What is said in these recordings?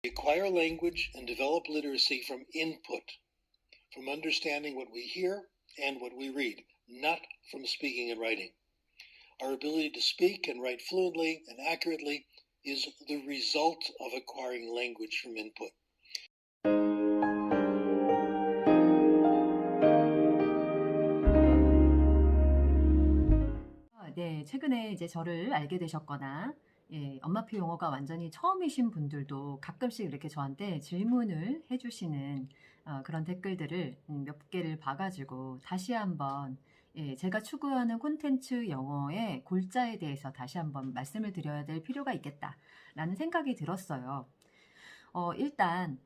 Acquire language and develop literacy from input, from understanding what we hear and what we read, not from speaking and writing. Our ability to speak and write fluently and accurately is the result of acquiring language from input. 네, 최근에 이제 저를 알게 되셨거나, 엄마표 영어가 완전히 처음이신 분들도 가끔씩 이렇게 저한테 질문을 해주시는 그런 댓글들을 몇 개를 봐가지고 다시 한번 제가 추구하는 콘텐츠 영어의 골자에 대해서 다시 한번 말씀을 드려야 될 필요가 있겠다라는 생각이 들었어요. 일단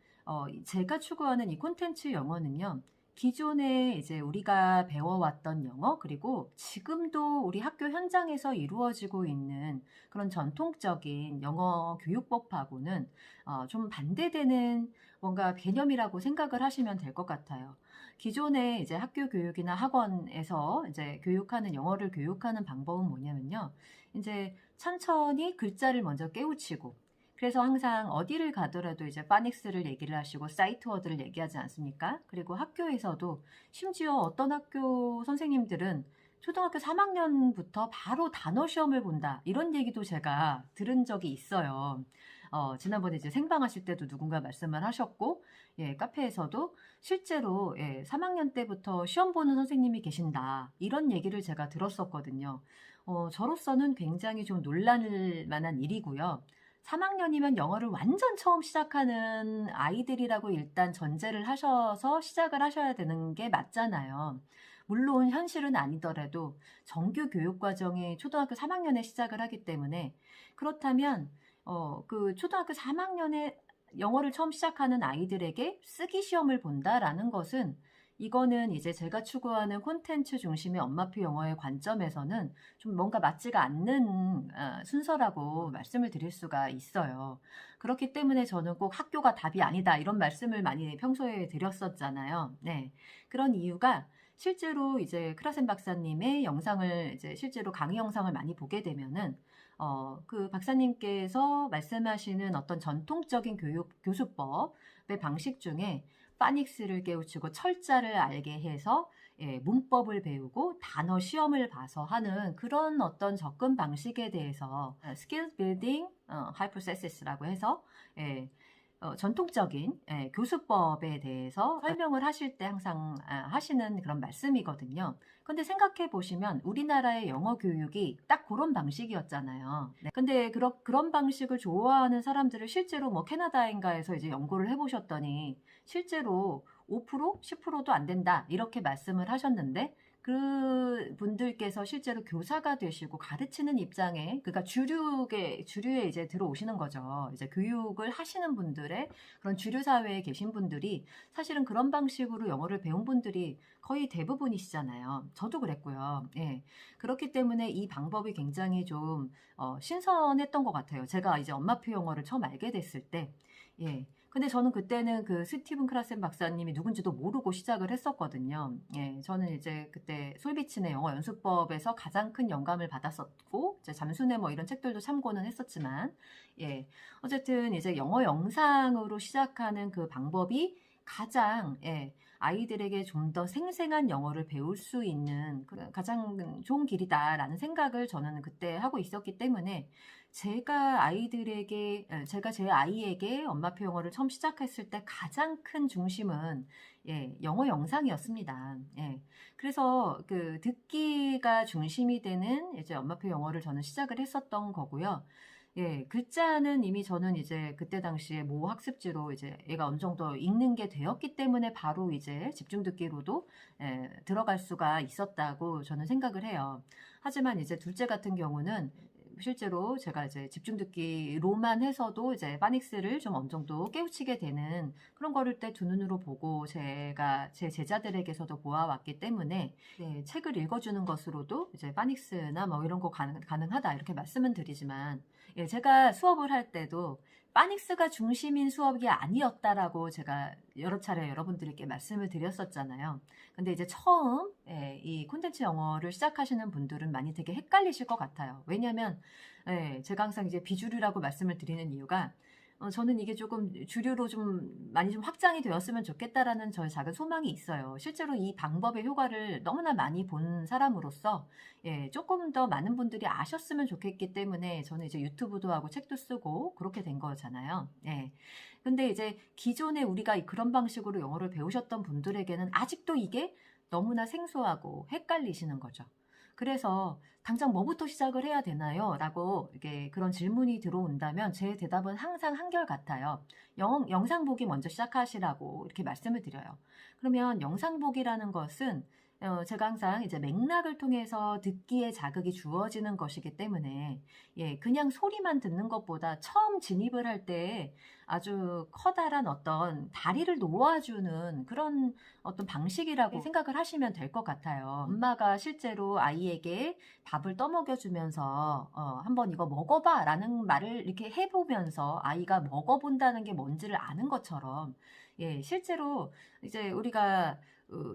제가 추구하는 이 콘텐츠 영어는요. 기존에 이제 우리가 배워왔던 영어, 그리고 지금도 우리 학교 현장에서 이루어지고 있는 그런 전통적인 영어 교육법하고는 좀 반대되는 뭔가 개념이라고 생각을 하시면 될 것 같아요. 기존에 이제 학교 교육이나 학원에서 이제 영어를 교육하는 방법은 뭐냐면요. 이제 천천히 글자를 먼저 깨우치고, 그래서 항상 어디를 가더라도 이제 파닉스를 얘기를 하시고 사이트워드를 얘기하지 않습니까? 그리고 학교에서도 심지어 어떤 학교 선생님들은 초등학교 3학년부터 바로 단어 시험을 본다, 이런 얘기도 제가 들은 적이 있어요. 지난번에 이제 생방하실 때도 누군가 말씀을 하셨고, 카페에서도 실제로 3학년 때부터 시험 보는 선생님이 계신다, 이런 얘기를 제가 들었었거든요. 저로서는 굉장히 좀 놀랄 만한 일이고요. 3학년이면 영어를 완전 처음 시작하는 아이들이라고 일단 전제를 하셔서 시작을 하셔야 되는 게 맞잖아요. 물론 현실은 아니더라도 정규 교육 과정이 초등학교 3학년에 시작을 하기 때문에, 그렇다면 그 초등학교 3학년에 영어를 처음 시작하는 아이들에게 쓰기 시험을 본다라는 것은, 이거는 이제 제가 추구하는 콘텐츠 중심의 엄마표 영어의 관점에서는 좀 뭔가 맞지가 않는 순서라고 말씀을 드릴 수가 있어요. 그렇기 때문에 저는 꼭 학교가 답이 아니다, 이런 말씀을 많이 평소에 드렸었잖아요. 네. 그런 이유가, 실제로 이제 크라센 박사님의 영상을 이제 실제로 강의 영상을 많이 보게 되면은 그 박사님께서 말씀하시는 어떤 전통적인 교수법의 방식 중에 파닉스를 깨우치고 철자를 알게 해서 문법을 배우고 단어 시험을 봐서 하는 그런 어떤 접근 방식에 대해서 스킬 빌딩 하이포세시스라고 해서 전통적인 교수법에 대해서 설명을 하실 때 항상 하시는 그런 말씀이거든요. 근데 생각해 보시면 우리나라의 영어 교육이 딱 그런 방식이었잖아요. 네. 근데 그런 방식을 좋아하는 사람들을 실제로 뭐 캐나다인가에서 이제 연구를 해보셨더니 실제로 5%, 10%도 안 된다, 이렇게 말씀을 하셨는데, 그 분들께서 실제로 교사가 되시고 가르치는 입장에, 그러니까 주류에 이제 들어오시는 거죠. 이제 교육을 하시는 분들의 그런 주류 사회에 계신 분들이 사실은 그런 방식으로 영어를 배운 분들이 거의 대부분이시잖아요. 저도 그랬고요. 예. 그렇기 때문에 이 방법이 굉장히 좀 신선했던 것 같아요. 제가 이제 엄마표 영어를 처음 알게 됐을 때. 예. 근데 저는 그때는 그 스티븐 크라센 박사님이 누군지도 모르고 시작을 했었거든요. 예, 저는 이제 그때 솔비치네 영어 연수법에서 가장 큰 영감을 받았었고, 이제 잠수네 뭐 이런 책들도 참고는 했었지만, 어쨌든 이제 영어 영상으로 시작하는 그 방법이 가장, 아이들에게 좀 더 생생한 영어를 배울 수 있는 가장 좋은 길이다라는 생각을 저는 그때 하고 있었기 때문에, 제가 제 아이에게 엄마표 영어를 처음 시작했을 때 가장 큰 중심은 영어 영상이었습니다. 그래서 그 듣기가 중심이 되는 이제 엄마표 영어를 저는 시작을 했었던 거고요. 글자는 이미 저는 이제 그때 당시에 모 학습지로 이제 얘가 어느 정도 읽는 게 되었기 때문에 바로 이제 집중 듣기로도 들어갈 수가 있었다고 저는 생각을 해요. 하지만 이제 둘째 같은 경우는 실제로 제가 이제 집중 듣기로만 해서도 이제 파닉스를 좀 어느 정도 깨우치게 되는 그런 거를 때 두 눈으로 보고 제가 제 제자들에게서도 보아왔기 때문에, 책을 읽어주는 것으로도 이제 파닉스나 뭐 이런 거 가능하다, 이렇게 말씀은 드리지만, 제가 수업을 할 때도 파닉스가 중심인 수업이 아니었다라고 제가 여러 차례 여러분들께 말씀을 드렸었잖아요. 근데 이제 처음 이 콘텐츠 영어를 시작하시는 분들은 많이 되게 헷갈리실 것 같아요. 왜냐하면 제가 항상 이제 비주류라고 말씀을 드리는 이유가, 저는 이게 조금 주류로 좀 많이 좀 확장이 되었으면 좋겠다라는 저의 작은 소망이 있어요. 실제로 이 방법의 효과를 너무나 많이 본 사람으로서 예, 조금 더 많은 분들이 아셨으면 좋겠기 때문에 저는 이제 유튜브도 하고 책도 쓰고 그렇게 된 거잖아요. 예. 근데 이제 기존에 우리가 그런 방식으로 영어를 배우셨던 분들에게는 아직도 이게 너무나 생소하고 헷갈리시는 거죠. 그래서 당장 뭐부터 시작을 해야 되나요? 라고 이게 그런 질문이 들어온다면 제 대답은 항상 한결같아요. 영상 보기 먼저 시작하시라고 이렇게 말씀을 드려요. 그러면 영상 보기라는 것은 제가 항상 이제 맥락을 통해서 듣기에 자극이 주어지는 것이기 때문에 예, 그냥 소리만 듣는 것보다 처음 진입을 할 때 아주 커다란 어떤 다리를 놓아주는 그런 어떤 방식이라고 생각을 하시면 될 것 같아요. 엄마가 실제로 아이에게 밥을 떠먹여주면서 한번 이거 먹어봐 라는 말을 이렇게 해보면서 아이가 먹어본다는 게 뭔지를 아는 것처럼 예, 실제로 이제 우리가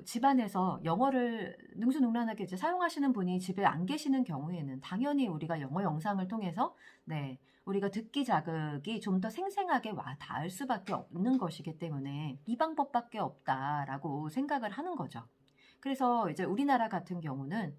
집안에서 영어를 능수능란하게 이제 사용하시는 분이 집에 안 계시는 경우에는 당연히 우리가 영어 영상을 통해서 네, 우리가 듣기 자극이 좀 더 생생하게 와 닿을 수밖에 없는 것이기 때문에 이 방법밖에 없다라고 생각을 하는 거죠. 그래서 이제 우리나라 같은 경우는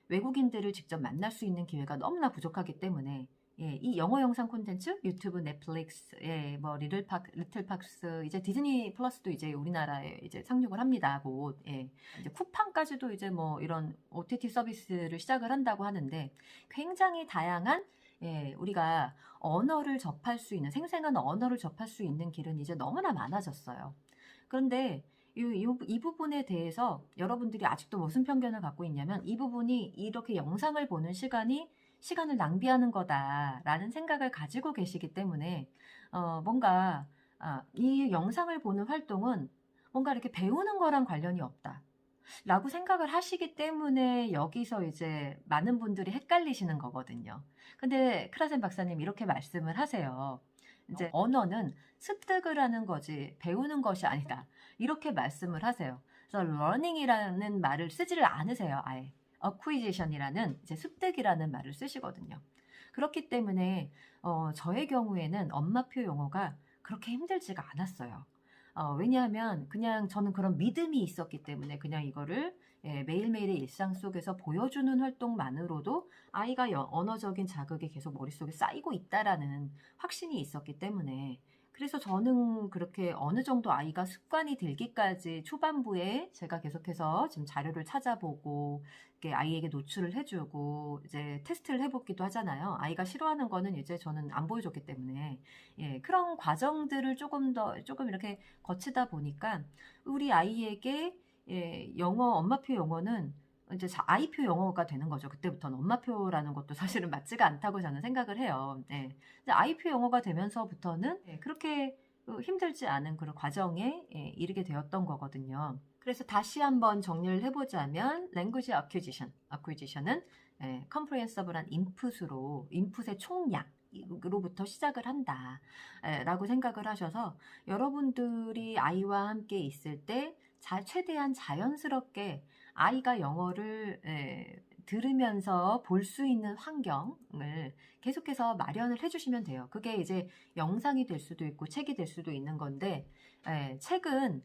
외국인들을 직접 만날 수 있는 기회가 너무나 부족하기 때문에 예, 이 영어 영상 콘텐츠 유튜브, 넷플릭스, 예, 뭐 리틀팍스, 이제 디즈니 플러스도 이제 우리나라에 이제 상륙을 합니다. 곧 예, 이제 쿠팡까지도 이제 뭐 이런 OTT 서비스를 시작을 한다고 하는데 굉장히 다양한 예, 우리가 언어를 접할 수 있는 생생한 언어를 접할 수 있는 길은 이제 너무나 많아졌어요. 그런데 이 부분에 대해서 여러분들이 아직도 무슨 편견을 갖고 있냐면 이 부분이 이렇게 영상을 보는 시간을 낭비하는 거다라는 생각을 가지고 계시기 때문에 뭔가 이 영상을 보는 활동은 뭔가 이렇게 배우는 거랑 관련이 없다. 라고 생각을 하시기 때문에 여기서 이제 많은 분들이 헷갈리시는 거거든요. 근데 크라센 박사님 이렇게 말씀을 하세요. 이제 언어는 습득을 하는 거지 배우는 것이 아니다. 이렇게 말씀을 하세요. 그래서 learning이라는 말을 쓰지를 않으세요. 아예. acquisition이라는 이제 습득이라는 말을 쓰시거든요. 그렇기 때문에 저의 경우에는 엄마표 영어가 그렇게 힘들지가 않았어요. 왜냐하면 그냥 저는 그런 믿음이 있었기 때문에 그냥 이거를 예, 매일매일의 일상 속에서 보여주는 활동만으로도 아이가 언어적인 자극이 계속 머릿속에 쌓이고 있다라는 확신이 있었기 때문에 그래서 저는 그렇게 어느 정도 아이가 습관이 들기까지 초반부에 제가 계속해서 지금 자료를 찾아보고 이렇게 아이에게 노출을 해주고 이제 테스트를 해보기도 하잖아요. 아이가 싫어하는 거는 이제 저는 안 보여줬기 때문에 예, 그런 과정들을 조금 이렇게 거치다 보니까 우리 아이에게 예, 엄마표 영어는 이제 아이표 영어가 되는 거죠. 그때부터는 엄마표라는 것도 사실은 맞지가 않다고 저는 생각을 해요. 네. 근데 아이표 영어가 되면서부터는 예, 그렇게 힘들지 않은 그런 과정에 예, 이르게 되었던 거거든요. 그래서 다시 한번 정리를 해보자면 language acquisition은 예, comprehensible한 인풋의 총량으로부터 시작을 한다 라고 생각을 하셔서 여러분들이 아이와 함께 있을 때 최대한 자연스럽게 아이가 영어를 들으면서 볼 수 있는 환경을 계속해서 마련을 해주시면 돼요. 그게 이제 영상이 될 수도 있고 책이 될 수도 있는 건데 책은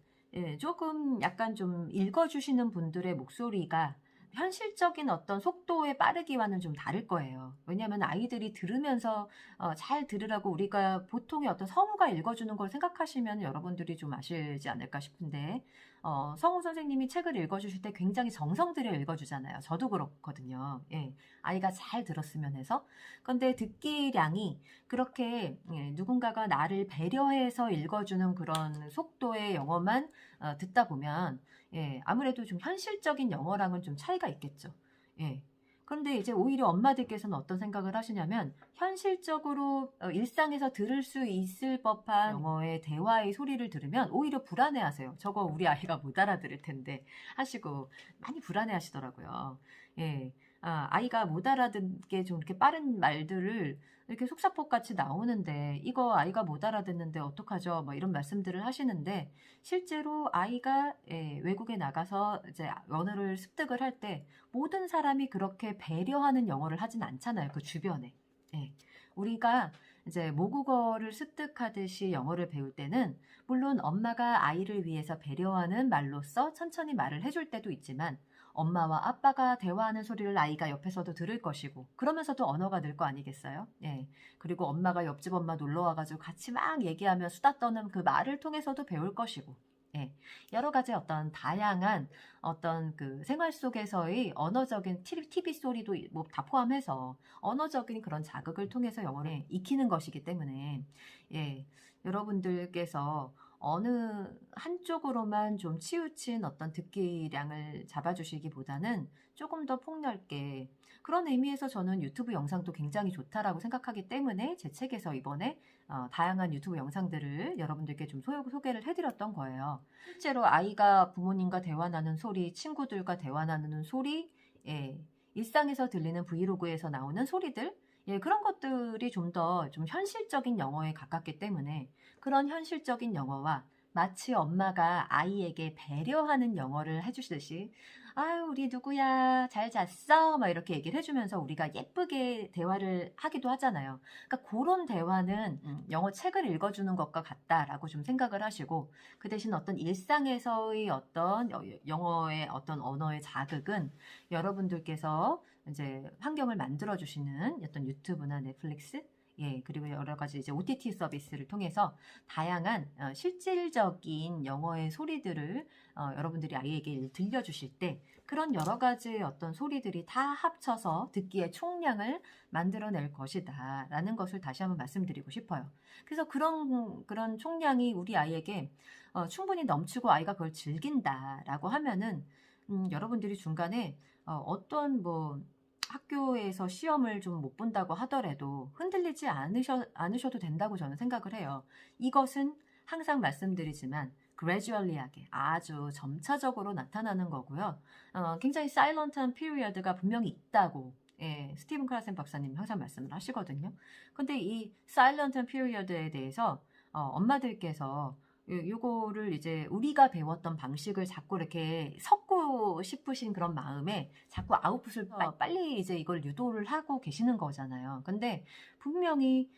조금 약간 좀 읽어주시는 분들의 목소리가 현실적인 어떤 속도의 빠르기와는 좀 다를 거예요. 왜냐하면 아이들이 들으면서 잘 들으라고 우리가 보통의 어떤 성우가 읽어주는 걸 생각하시면 여러분들이 좀 아시지 않을까 싶은데 성우 선생님이 책을 읽어주실 때 굉장히 정성 들여 읽어주잖아요. 저도 그렇거든요. 예, 아이가 잘 들었으면 해서. 그런데 듣기량이 그렇게 누군가가 나를 배려해서 읽어주는 그런 속도의 영어만 듣다 보면 예, 아무래도 좀 현실적인 영어랑은 좀 차이가 있겠죠. 예. 그런데 이제 오히려 엄마들께서는 어떤 생각을 하시냐면 현실적으로 일상에서 들을 수 있을 법한 영어의 대화의 소리를 들으면 오히려 불안해하세요. 저거 우리 아이가 못 알아들을 텐데 하시고 많이 불안해하시더라고요. 예. 아이가 못 알아듣게 좀 이렇게 빠른 말들을 이렇게 속사포같이 나오는데 이거 아이가 못 알아듣는데 어떡하죠? 뭐 이런 말씀들을 하시는데 실제로 아이가 외국에 나가서 이제 언어를 습득을 할 때 모든 사람이 그렇게 배려하는 영어를 하진 않잖아요. 그 주변에. 예. 우리가 이제 모국어를 습득하듯이 영어를 배울 때는 물론 엄마가 아이를 위해서 배려하는 말로써 천천히 말을 해줄 때도 있지만 엄마와 아빠가 대화하는 소리를 아이가 옆에서도 들을 것이고 그러면서도 언어가 늘 거 아니겠어요? 예. 그리고 엄마가 옆집 엄마 놀러 와가지고 같이 막 얘기하며 수다 떠는 그 말을 통해서도 배울 것이고 예. 여러 가지 어떤 다양한 어떤 그 생활 속에서의 언어적인 TV 소리도 뭐 다 포함해서 언어적인 그런 자극을 통해서 영어를 익히는 것이기 때문에 예. 여러분들께서 어느 한쪽으로만 좀 치우친 어떤 듣기량을 잡아주시기보다는 조금 더 폭넓게 그런 의미에서 저는 유튜브 영상도 굉장히 좋다라고 생각하기 때문에 제 책에서 이번에 다양한 유튜브 영상들을 여러분들께 좀 소개를 해드렸던 거예요. 실제로 아이가 부모님과 대화 나누는 소리, 친구들과 대화 나누는 소리, 예, 일상에서 들리는 브이로그에서 나오는 소리들, 예, 그런 것들이 좀 더 좀 현실적인 영어에 가깝기 때문에 그런 현실적인 영어와 마치 엄마가 아이에게 배려하는 영어를 해주시듯이 아유 우리 누구야 잘 잤어 막 이렇게 얘기를 해주면서 우리가 예쁘게 대화를 하기도 하잖아요. 그러니까 그런 대화는 영어 책을 읽어주는 것과 같다라고 좀 생각을 하시고 그 대신 어떤 일상에서의 어떤 영어의 어떤 언어의 자극은 여러분들께서 이제 환경을 만들어 주시는 어떤 유튜브나 넷플릭스 예, 그리고 여러 가지 이제 OTT 서비스를 통해서 다양한 실질적인 영어의 소리들을 여러분들이 아이에게 들려주실 때 그런 여러 가지 어떤 소리들이 다 합쳐서 듣기의 총량을 만들어낼 것이다 라는 것을 다시 한번 말씀드리고 싶어요. 그래서 그런 총량이 우리 아이에게 충분히 넘치고 아이가 그걸 즐긴다라고 하면은 여러분들이 중간에 어떤 뭐 학교에서 시험을 좀 못 본다고 하더라도 흔들리지 않으셔도 된다고 저는 생각을 해요. 이것은 항상 말씀드리지만 gradually하게 아주 점차적으로 나타나는 거고요. 굉장히 silent한 period가 분명히 있다고 예, 스티븐 클라센 박사님 항상 말씀을 하시거든요. 근데 이 silent한 period에 대해서 엄마들께서 요거를 이제 우리가 배웠던 방식을 자꾸 이렇게 섞고 싶으신 그런 마음에 자꾸 아웃풋을 빨리 이제 이걸 유도를 하고 계시는 거잖아요. 근데 분명히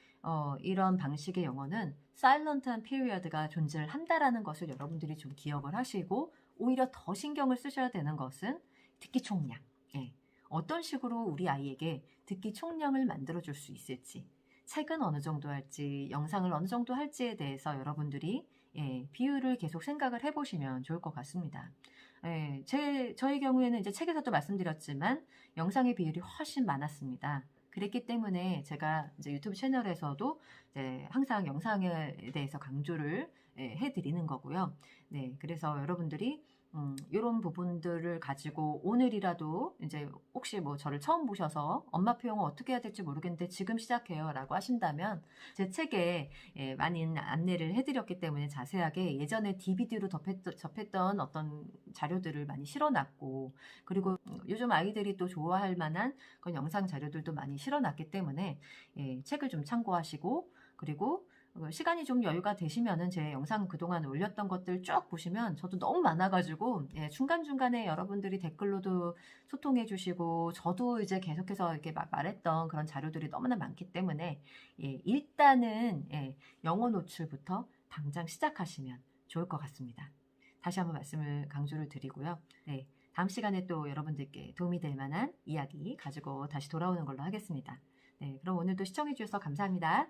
이런 방식의 영어는 사일런트한 피리어드가 존재를 한다라는 것을 여러분들이 좀 기억을 하시고 오히려 더 신경을 쓰셔야 되는 것은 듣기 총량. 예. 어떤 식으로 우리 아이에게 듣기 총량을 만들어 줄 수 있을지 책은 어느 정도 할지 영상을 어느 정도 할지에 대해서 여러분들이 예, 비율을 계속 생각을 해보시면 좋을 것 같습니다. 예, 저희 경우에는 이제 책에서도 말씀드렸지만 영상의 비율이 훨씬 많았습니다. 그랬기 때문에 제가 이제 유튜브 채널에서도 이제 항상 영상에 대해서 강조를 해드리는 거고요. 네, 그래서 여러분들이 이런 부분들을 가지고 오늘이라도 이제 혹시 뭐 저를 처음 보셔서 엄마표 영어 어떻게 해야 될지 모르겠는데 지금 시작해요 라고 하신다면 제 책에 많이 안내를 해드렸기 때문에 자세하게 예전에 DVD로 접했던 어떤 자료들을 많이 실어놨고 그리고 요즘 아이들이 또 좋아할 만한 그런 영상 자료들도 많이 실어놨기 때문에 책을 좀 참고하시고 그리고 시간이 좀 여유가 되시면은 제 영상 그동안 올렸던 것들 쭉 보시면 저도 너무 많아가지고 중간중간에 여러분들이 댓글로도 소통해 주시고 저도 이제 계속해서 이렇게 말했던 그런 자료들이 너무나 많기 때문에 일단은 영어 노출부터 당장 시작하시면 좋을 것 같습니다. 다시 한번 말씀을 강조를 드리고요. 네, 다음 시간에 또 여러분들께 도움이 될 만한 이야기 가지고 다시 돌아오는 걸로 하겠습니다. 네, 그럼 오늘도 시청해 주셔서 감사합니다.